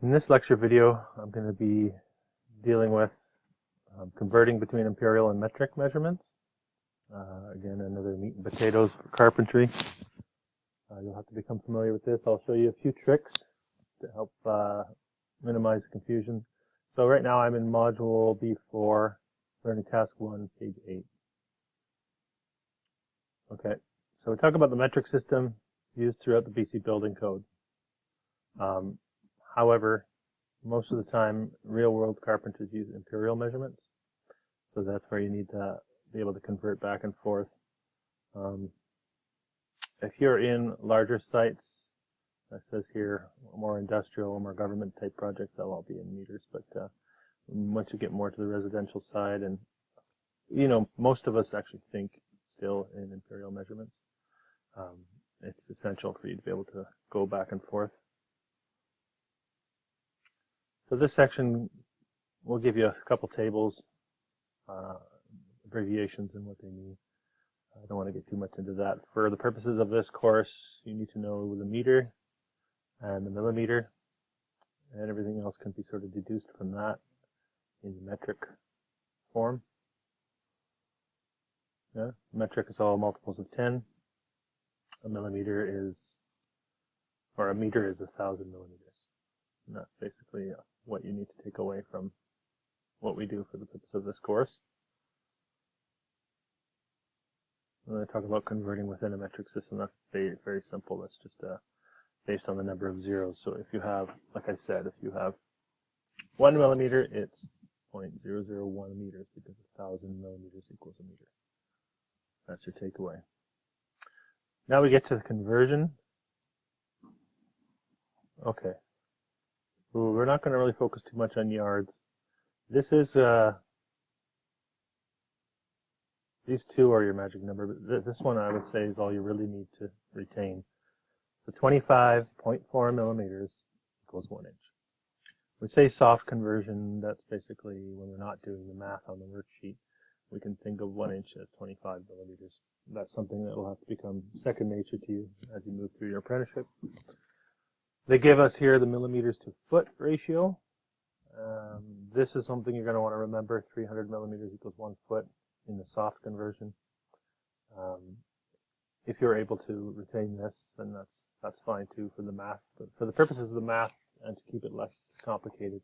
In this lecture video, I'm going to be dealing with converting between imperial and metric measurements. Again, another meat and potatoes for carpentry. You'll have to become familiar with this. I'll show you a few tricks to help minimize the confusion. So right now I'm in Module B4, Learning Task 1, page 8. Okay, so we talk about the metric system used throughout the BC Building Code. However, most of the time, real-world carpenters use imperial measurements, so that's where you need to be able to convert back and forth. If you're in larger sites, it says here, more industrial, more government-type projects, that'll all be in meters, but once you get more to the residential side, and most of us actually think still in imperial measurements, it's essential for you to be able to go back and forth. So this section will give you a couple tables, abbreviations and what they mean. I don't want to get too much into that. For the purposes of this course, you need to know the meter and the millimeter, and everything else can be sort of deduced from that in metric form. Yeah, metric is all multiples of 10. A millimeter is, or a meter is 1,000 millimeters. And that's basically what you need to take away from what we do for the purpose of this course. I'm going to talk about converting within a metric system. That's very, very simple. That's just based on the number of zeros. So if you have, like I said, if you have 1 millimeter, it's 0.001 meters because 1,000 millimeters equals a meter. That's your takeaway. Now we get to the conversion. Okay. Ooh, we're not going to really focus too much on yards. This is, these two are your magic number, but this one I would say is all you really need to retain. So 25.4 millimeters equals 1 inch. We say soft conversion, that's basically when we're not doing the math on the worksheet. We can think of 1 inch as 25 millimeters. That's something that will have to become second nature to you as you move through your apprenticeship. They give us here the millimeters to foot ratio. This is something you're going to want to remember. 300 millimeters equals 1 foot in the soft conversion. If you're able to retain this, then that's fine too for the math. But for the purposes of the math and to keep it less complicated,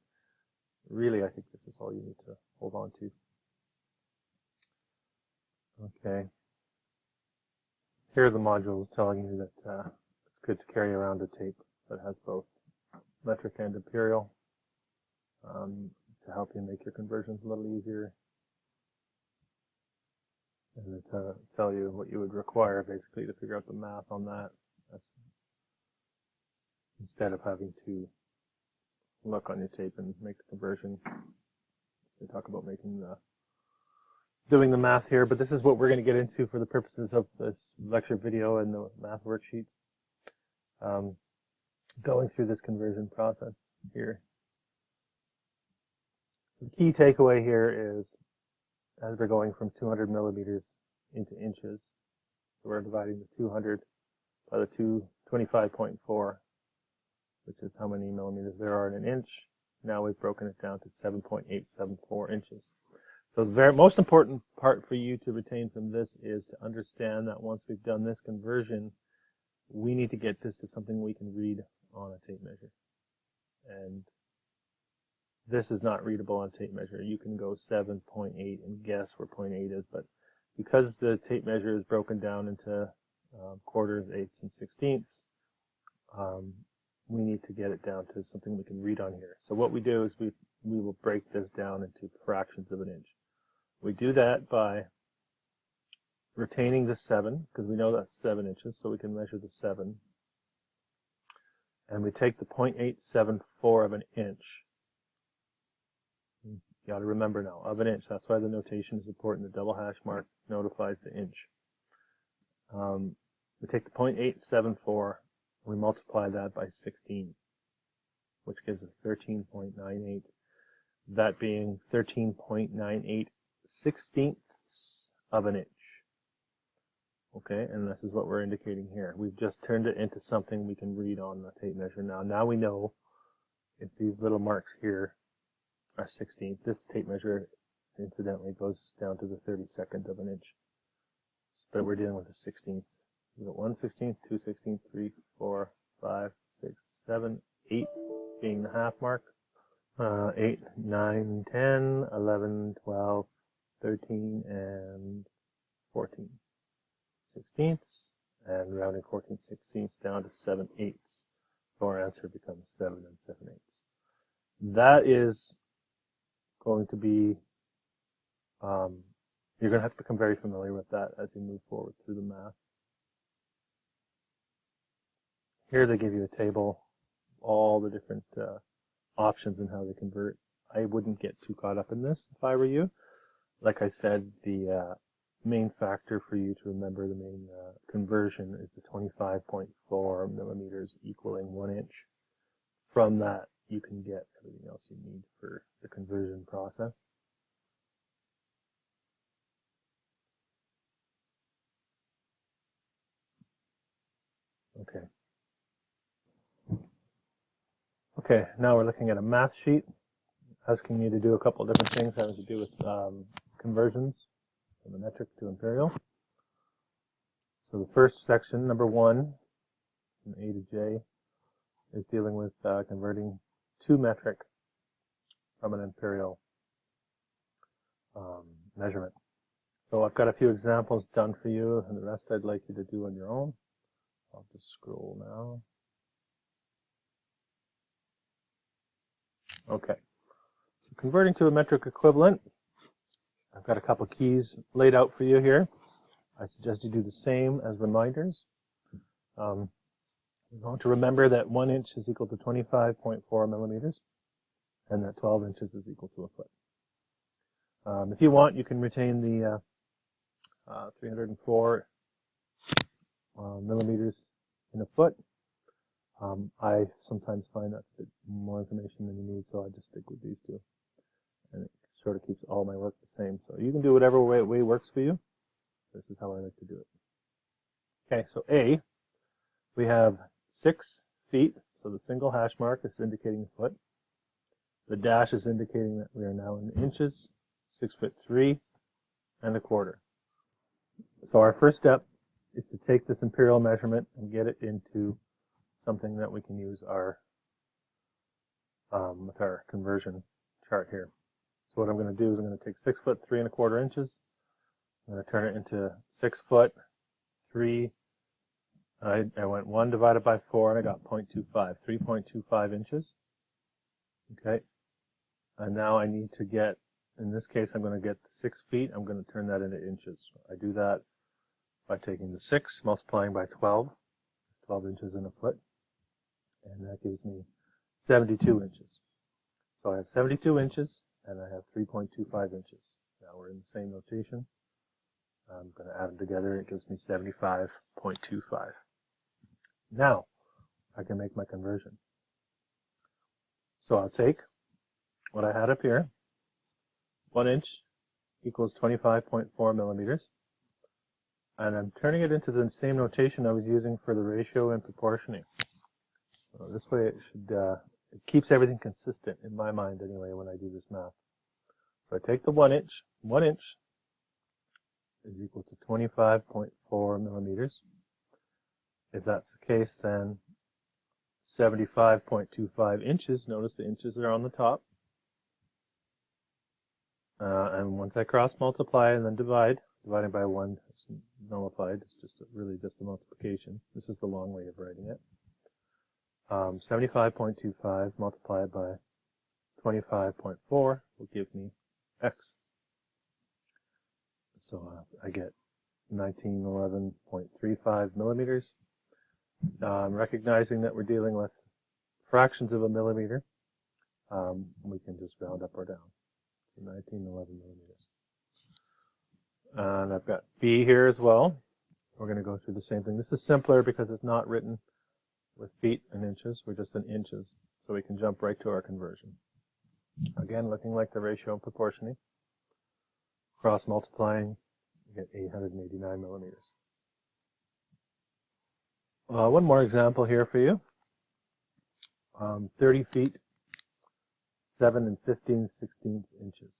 really I think this is all you need to hold on to. Okay. Here are the modules telling you that it's good to carry around a tape that has both metric and imperial to help you make your conversions a little easier. And to tell you what you would require basically to figure out the math on that. Instead of having to look on your tape and make the conversion. They talk about doing the math here, but this is what we're going to get into for the purposes of this lecture video and the math worksheet. Going through this conversion process here. The key takeaway here is, as we're going from 200 millimeters into inches, so we're dividing the 200 by the 25.4, which is how many millimeters there are in an inch. Now we've broken it down to 7.874 inches. So the most important part for you to retain from this is to understand that once we've done this conversion, we need to get this to something we can read on a tape measure. And this is not readable on a tape measure. You can go 7.8 and guess where 0.8 is, but because the tape measure is broken down into quarters, eighths, and sixteenths, we need to get it down to something we can read on here. So what we do is we will break this down into fractions of an inch. We do that by retaining the 7, because we know that's 7 inches, so we can measure the 7. And we take the 0.874 of an inch. You got to remember now, of an inch. That's why the notation is important. The double hash mark notifies the inch. We take the 0.874, we multiply that by 16, which gives us 13.98. That being 13.98 sixteenths of an inch. Okay, and this is what we're indicating here. We've just turned it into something we can read on the tape measure now. Now we know if these little marks here are 16th, this tape measure incidentally goes down to the 32nd of an inch. But we're dealing with the 16th. We've got 1 16th, 2 16th, 3, 4, 5, 6, 7, 8 being the half mark. 8, 9, 10, 11, 12, 13, and 14. 16ths, and rounding 14 16ths down to 7/8. So our answer becomes 7 7/8. That is going to be, you're going to have to become very familiar with that as you move forward through the math. Here they give you a table, all the different options and how they convert. I wouldn't get too caught up in this if I were you. Like I said, the main factor for you to remember, the main conversion, is the 25.4 millimeters equaling 1 inch. From that, you can get everything else you need for the conversion process. Okay. Okay, now we're looking at a math sheet asking you to do a couple of different things having to do with conversions from the metric to imperial. So the first section, number 1, from A to J, is dealing with converting to metric from an imperial measurement. So I've got a few examples done for you, and the rest I'd like you to do on your own. I'll just scroll now. Okay, so converting to a metric equivalent, I've got a couple keys laid out for you here. I suggest you do the same as reminders. You're going to remember that 1 inch is equal to 25.4 millimeters, and that 12 inches is equal to a foot. If you want, you can retain the 304 millimeters in a foot. I sometimes find that's a bit more information than you need, so I just stick with these two. And it sort of keeps all my work the same. So you can do whatever way works for you. This is how I like to do it. Okay, so A, we have 6 feet. So the single hash mark is indicating a foot. The dash is indicating that we are now in inches, 6'3" and a quarter. So our first step is to take this imperial measurement and get it into something that we can use our with our conversion chart here. So what I'm going to do is I'm going to take 6'3" and a quarter inches. I'm going to turn it into 6 foot 3. I went 1 divided by 4 and I got 0.25, 3.25 inches. Okay, and now I need to get, in this case I'm going to get 6 feet. I'm going to turn that into inches. I do that by taking the 6, multiplying by 12, 12 inches in a foot, and that gives me 72 inches. So I have 72 inches and I have 3.25 inches. Now we're in the same notation. I'm going to add them together. It gives me 75.25. Now I can make my conversion. So I'll take what I had up here. 1 inch equals 25.4 millimeters. And I'm turning it into the same notation I was using for the ratio and proportioning. So this way it should, it keeps everything consistent in my mind anyway when I do this math. So I take the 1 inch. 1 inch is equal to 25.4 millimeters. If that's the case, then 75.25 inches, notice the inches are on the top. And once I cross multiply and then dividing by 1 is nullified. It's just really just a multiplication. This is the long way of writing it. 75.25 multiplied by 25.4 will give me X. So I get 1911.35 millimeters. Recognizing that we're dealing with fractions of a millimeter, we can just round up or down. So 1911 millimeters. And I've got B here as well. We're going to go through the same thing. This is simpler because it's not written with feet and inches. We're just in inches. So we can jump right to our conversion. Again, looking like the ratio and proportioning. Cross multiplying, you get 889 millimeters. One more example here for you. 30 feet 7 15/16 inches.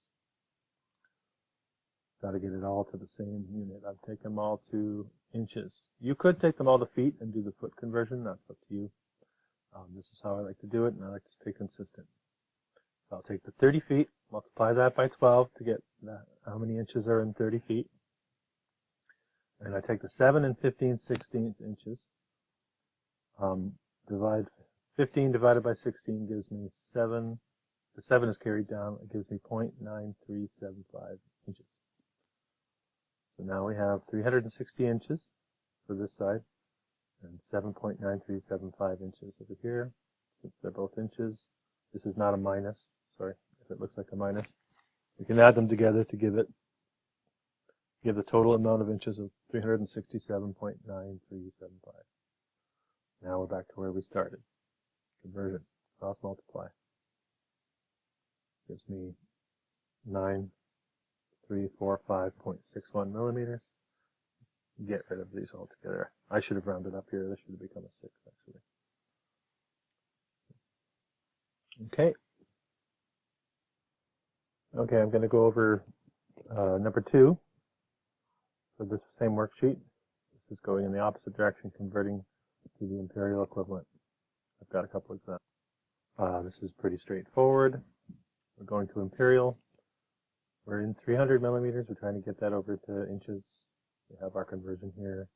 Got to get it all to the same unit. I've taken them all to inches. You could take them all to feet and do the foot conversion. That's up to you. This is how I like to do it, and I like to stay consistent. So I'll take the 30 feet, multiply that by 12 to get how many inches are in 30 feet. And I take the 7 15/16 inches. Divide 15 divided by 16 gives me 7. The 7 is carried down. It gives me 0.9375 inches. So now we have 360 inches for this side and 7.9375 inches over here. Since they're both inches, this is not a minus. Sorry if it looks like a minus. We can add them together to give the total amount of inches of 367.9375. Now we're back to where we started. Conversion, cross multiply. Gives me 9345.61 millimeters. Get rid of these altogether. I should have rounded up here. This should have become a 6 actually. Okay. Okay, I'm going to go over number 2 for this same worksheet. This is going in the opposite direction, converting to the imperial equivalent. I've got a couple examples. This is pretty straightforward. We're going to imperial. We're in 300 millimeters. We're trying to get that over to inches. We have our conversion here.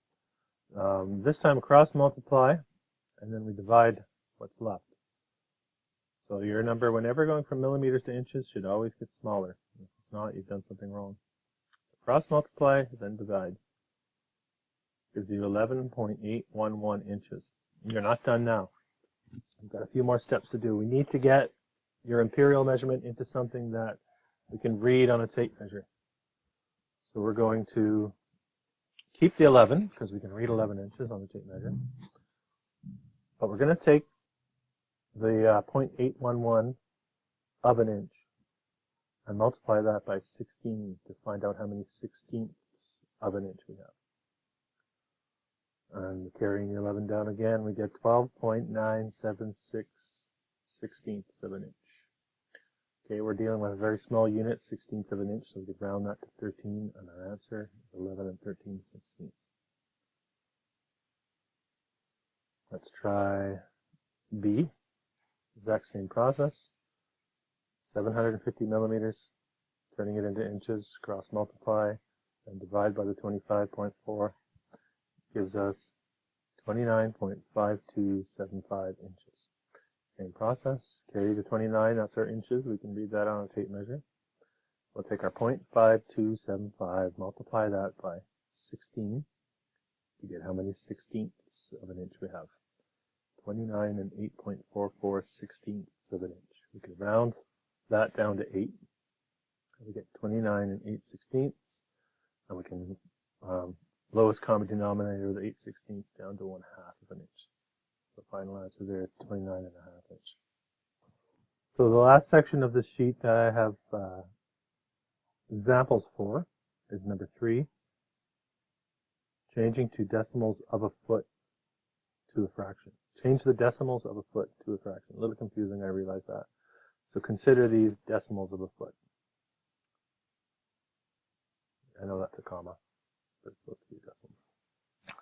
This time cross multiply, and then we divide what's left. So your number, whenever going from millimeters to inches, should always get smaller. If it's not, you've done something wrong. Cross multiply, then divide. Gives you 11.811 inches. You're not done now. We've got a few more steps to do. We need to get your imperial measurement into something that we can read on a tape measure. So we're going to keep the 11, because we can read 11 inches on the tape measure. But we're going to take the 0.811 of an inch and multiply that by 16 to find out how many 16ths of an inch we have. And carrying the 11 down again, we get 12.976 16ths of an inch. Okay, we're dealing with a very small unit, 16ths of an inch, so we could round that to 13, and our answer is 11 13/16. Let's try B. Exact same process. 750 millimeters, turning it into inches, cross multiply, and divide by the 25.4 gives us 29.5275 inches. Same process, carry the 29, that's our inches, we can read that on a tape measure. We'll take our 0.5275, multiply that by 16 to get how many 16ths of an inch we have. 29 and 8.44 16ths of an inch. We can round that down to 8. We get 29 and 8/16ths, and we can lowest common denominator of the 8/16ths down to 1/2 of an inch. The final answer there is 29.5 inches. So the last section of this sheet that I have examples for is number 3, changing to decimals of a foot to a fraction. Change the decimals of a foot to a fraction. A little confusing, I realize that. So consider these decimals of a foot. I know that's a comma, but it's supposed to be a decimal.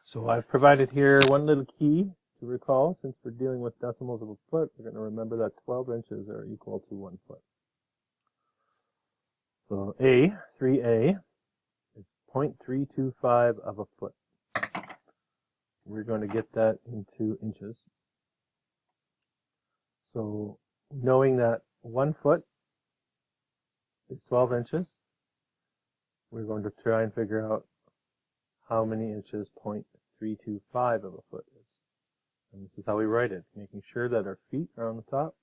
So I've provided here one little key to recall. Since we're dealing with decimals of a foot, we're going to remember that 12 inches are equal to 1 foot. So 3A is 0.325 of a foot. We're going to get that into inches. So knowing that 1 foot is 12 inches, we're going to try and figure out how many inches 0.325 of a foot is. And this is how we write it, making sure that our feet are on the top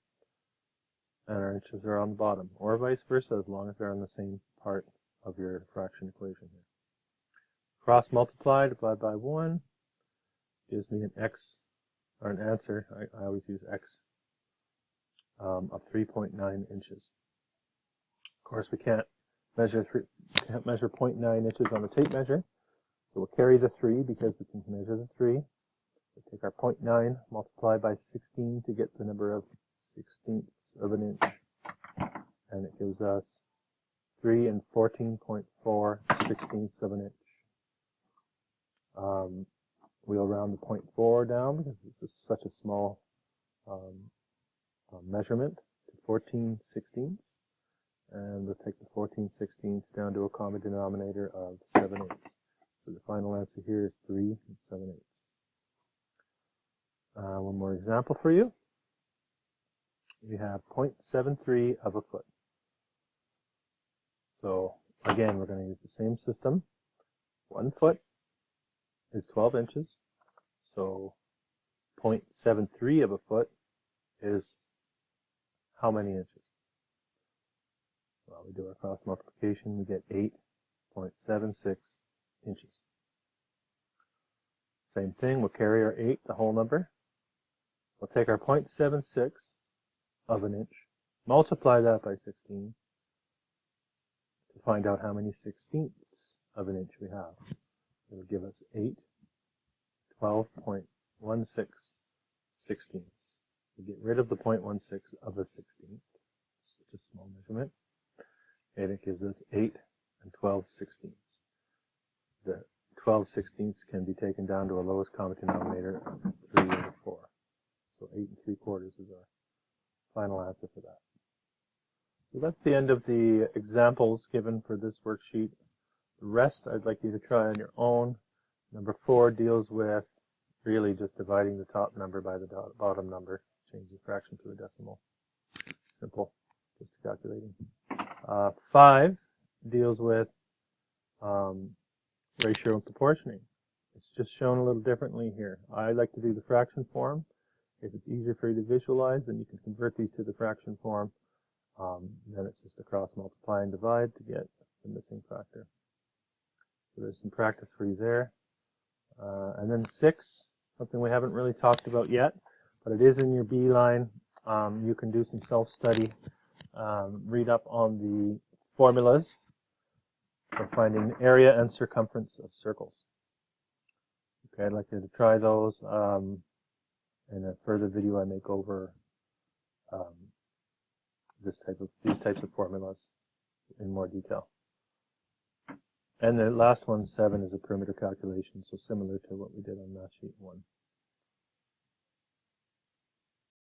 and our inches are on the bottom, or vice versa, as long as they're on the same part of your fraction equation here. Cross multiply, divide by 1, gives me an x, or an answer, I always use x, of 3.9 inches. Of course, we can't measure 0.9 inches on the tape measure, so we'll carry the 3 because we can measure the 3. We'll take our 0.9, multiply by 16 to get the number of 16ths of an inch. gives us 3 and 14.4/16 of an inch. We'll round the 0.4 down because this is such a small measurement to 14/16, and we'll take the 14/16 down to a common denominator of 7/8. So the final answer here is 3 and 7/8. One more example for you. We have 0.73 of a foot. So again, we're going to use the same system. 1 foot is 12 inches. So 0.73 of a foot is how many inches? Well, we do our cross multiplication, we get 8.76 inches. Same thing, we'll carry our 8, the whole number. We'll take our 0.76 of an inch, multiply that by 16 to find out how many 16ths of an inch we have. It'll give us 12.16/16. We get rid of the 0.16 of a 16th, such a small measurement, and it gives us 8 and 12/16. The 12/16 can be taken down to a lowest common denominator of 3 over 4. So 8 3/4 is our final answer for that. So that's the end of the examples given for this worksheet. The rest I'd like you to try on your own. Number 4 deals with really just dividing the top number by the bottom number. Change the fraction to a decimal. Simple, just calculating. 5 deals with ratio and proportioning. It's just shown a little differently here. I like to do the fraction form. If it's easier for you to visualize, then you can convert these to the fraction form. Then it's just a cross multiply and divide to get the missing factor. So there's some practice for you there. And then 6, something we haven't really talked about yet, but it is in your B line. You can do some self-study. Read up on the formulas for finding area and circumference of circles. Okay, I'd like you to try those. In a further video, I make over these types of formulas in more detail. And the last one, 7, is a perimeter calculation, so similar to what we did on math sheet 1.